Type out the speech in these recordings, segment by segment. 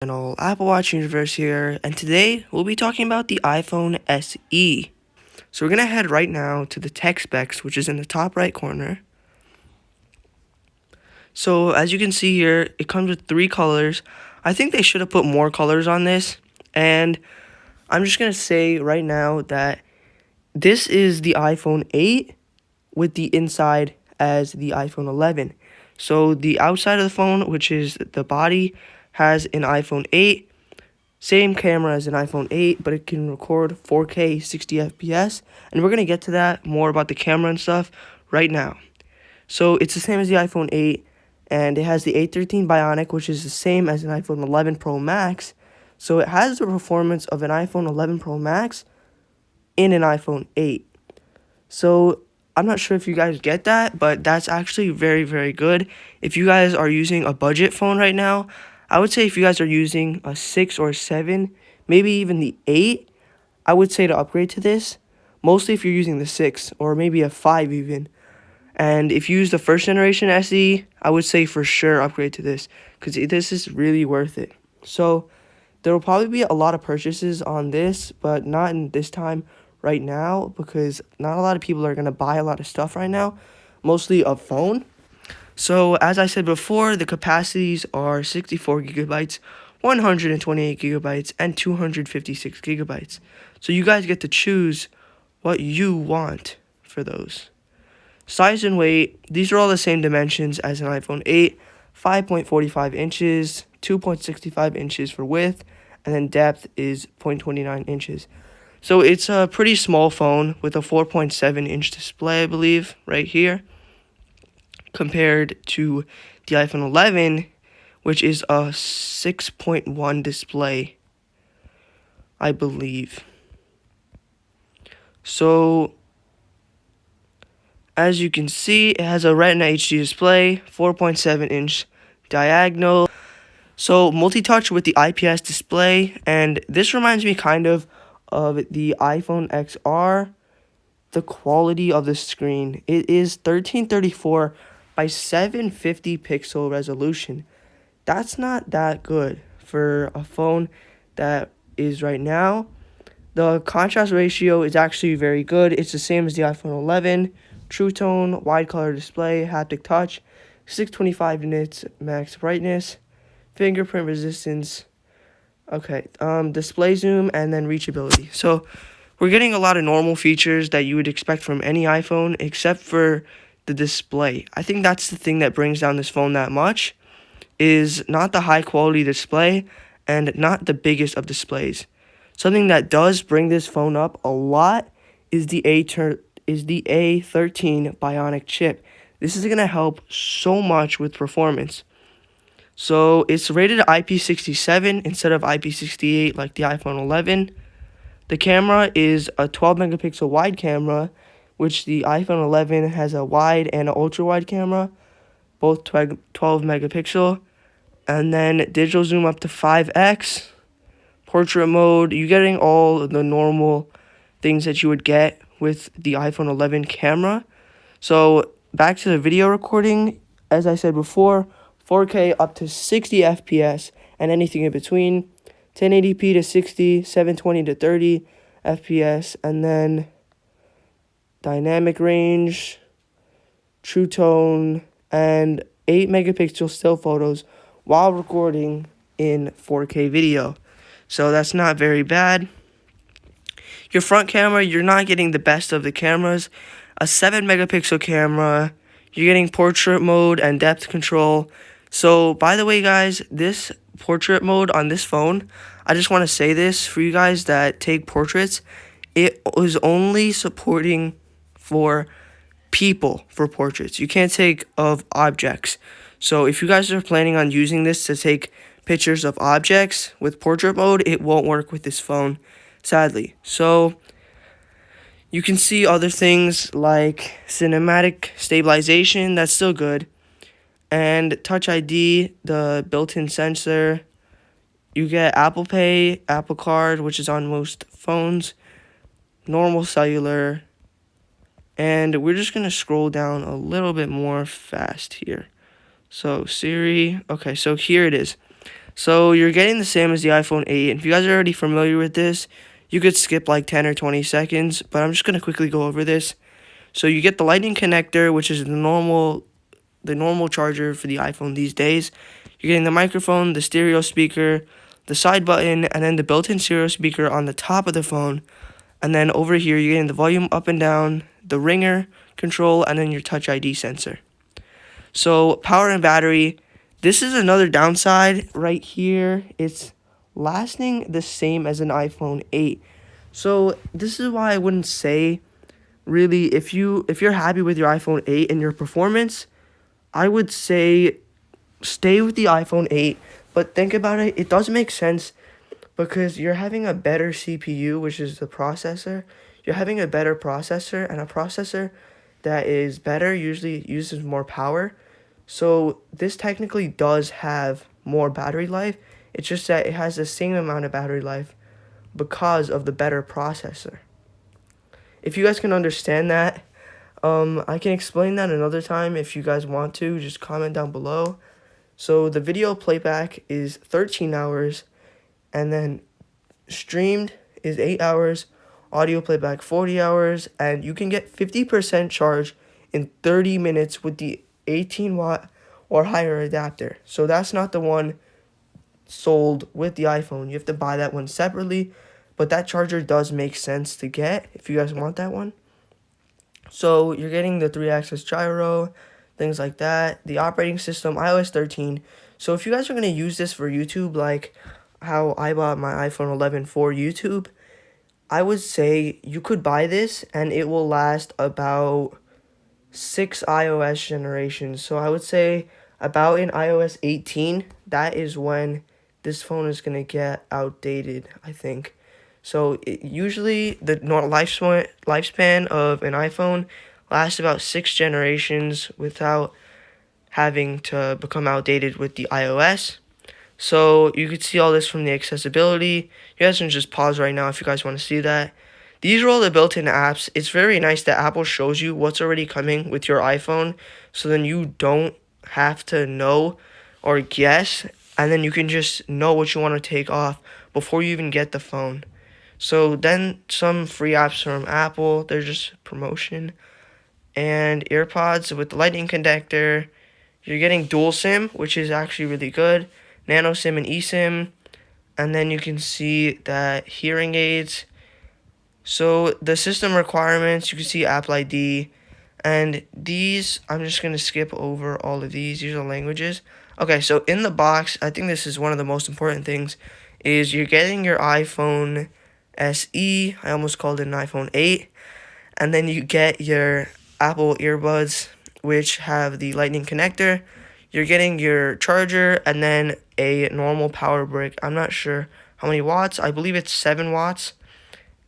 Channel, AppleWatchUniverse here, and today we'll be talking about the iPhone SE. So we're going to head right now to the tech specs, which is in the top right corner. So as you can see here, it comes with 3 colors. I think they should have put more colors on this, and I'm just going to say right now that this is the iPhone 8 with the inside as the iPhone 11. So the outside of the phone, which is the body, has an iPhone 8. Same camera as an iPhone 8, but it can record 4K 60 FPS. And we're going to get to that, more about the camera and stuff, right now. So it's the same as the iPhone 8, and it has the A13 Bionic, which is the same as an iPhone 11 Pro Max. So it has the performance of an iPhone 11 Pro Max in an iPhone 8. So I'm not sure if you guys get that, but that's actually very, very good. If you guys are using a budget phone right now, I would say if you guys are using a 6 or 7, maybe even the 8, I would say to upgrade to this. Mostly if you're using the 6 or maybe a 5 even. And if you use the first generation SE, I would say for sure upgrade to this, because this is really worth it. So there will probably be a lot of purchases on this, but not in this time right now, because not a lot of people are going to buy a lot of stuff right now, mostly a phone. So as I said before, the capacities are 64 gigabytes, 128 gigabytes, and 256 gigabytes. So you guys get to choose what you want for those. Size and weight, these are all the same dimensions as an iPhone 8, 5.45 inches, 2.65 inches for width, and then depth is 0.29 inches. So it's a pretty small phone with a 4.7-inch display, I believe, right here, compared to the iPhone 11, which is a 6.1 display, I believe. So as you can see, it has a Retina HD display, 4.7-inch diagonal. So multi-touch with the IPS display, and this reminds me kind of the iPhone XR. The quality of the screen, it is 1334 by 750 pixel resolution. That's not that good for a phone that is right now. The contrast ratio is actually very good. It's the same as the iPhone 11. True tone, wide color display, haptic touch, 625 nits max brightness, fingerprint resistance. Okay, display zoom, and then reachability. So we're getting a lot of normal features that you would expect from any iPhone, except for the display. I think that's the thing that brings down this phone that much, is not the high quality display and not the biggest of displays. Something that does bring this phone up a lot is the A13 Bionic Chip. This is going to help so much with performance. So it's rated IP67 instead of IP68 like the iPhone 11. The camera is a 12 megapixel wide camera, which the iPhone 11 has a wide and an ultra wide camera, both 12 megapixel. And then digital zoom up to 5x. Portrait mode, you're getting all the normal things that you would get with the iPhone 11 camera. So back to the video recording, as I said before, 4K up to 60 FPS and anything in between, 1080p to 60, 720 to 30 FPS, and then dynamic range, true tone, and 8 megapixel still photos while recording in 4K video. So that's not very bad. Your front camera, you're not getting the best of the cameras. A 7 megapixel camera, you're getting portrait mode and depth control. So by the way, guys, this portrait mode on this phone, I just want to say this for you guys that take portraits, it is only supporting for people for portraits. You can't take of objects. So if you guys are planning on using this to take pictures of objects with portrait mode, it won't work with this phone, sadly. So you can see other things like cinematic stabilization, that's still good. And Touch ID, the built-in sensor. You get Apple Pay, Apple Card, which is on most phones, normal cellular. And we're just going to scroll down a little bit more fast here. So Siri, okay, so here it is. So you're getting the same as the iPhone 8. And if you guys are already familiar with this, you could skip like 10 or 20 seconds, but I'm just going to quickly go over this. So you get the lightning connector, which is the normal charger for the iPhone these days. You're getting the microphone, the stereo speaker, the side button, and then the built-in stereo speaker on the top of the phone. And then over here, you're getting the volume up and down, the ringer control, and then your Touch ID sensor. So power and battery, this is another downside right here. It's lasting the same as an iPhone 8. So this is why I wouldn't say, really, if you're happy with your iPhone 8 and your performance, I would say stay with the iPhone 8. But think about it, it does make sense because you're having a better CPU, which is the processor. You're having a better processor, and a processor that is better usually uses more power. So this technically does have more battery life. It's just that it has the same amount of battery life because of the better processor. If you guys can understand that, I can explain that another time if you guys want to. Just comment down below. So the video playback is 13 hours, and then streamed is 8 hours, audio playback 40 hours, and you can get 50% charge in 30 minutes with the 18-watt or higher adapter. So that's not the one sold with the iPhone. You have to buy that one separately, but that charger does make sense to get if you guys want that one. So you're getting the 3-axis gyro, things like that. The operating system, iOS 13. So if you guys are going to use this for YouTube, like how I bought my iPhone 11 for YouTube, I would say you could buy this and it will last about 6 iOS generations. So I would say about in iOS 18, that is when this phone is going to get outdated, I think. So usually the lifespan of an iPhone lasts about 6 generations without having to become outdated with the iOS. So you could see all this from the accessibility. You guys can just pause right now if you guys want to see that. These are all the built-in apps. It's very nice that Apple shows you what's already coming with your iPhone, so then you don't have to know or guess, and then you can just know what you want to take off before you even get the phone. So then some free apps from Apple, they're just promotion. And AirPods with the lightning connector. You're getting dual SIM, which is actually really good. Nano SIM and eSIM. And then you can see that hearing aids. So the system requirements, you can see Apple ID. And these, I'm just going to skip over all of these. These are languages. Okay, so in the box, I think this is one of the most important things, is you're getting your iPhone SE. I almost called it an iPhone 8. And then you get your Apple earbuds, which have the lightning connector. You're getting your charger and then a normal power brick. I'm not sure how many watts. I believe it's 7 watts.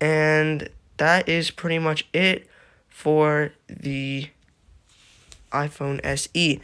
And that is pretty much it for the iPhone SE.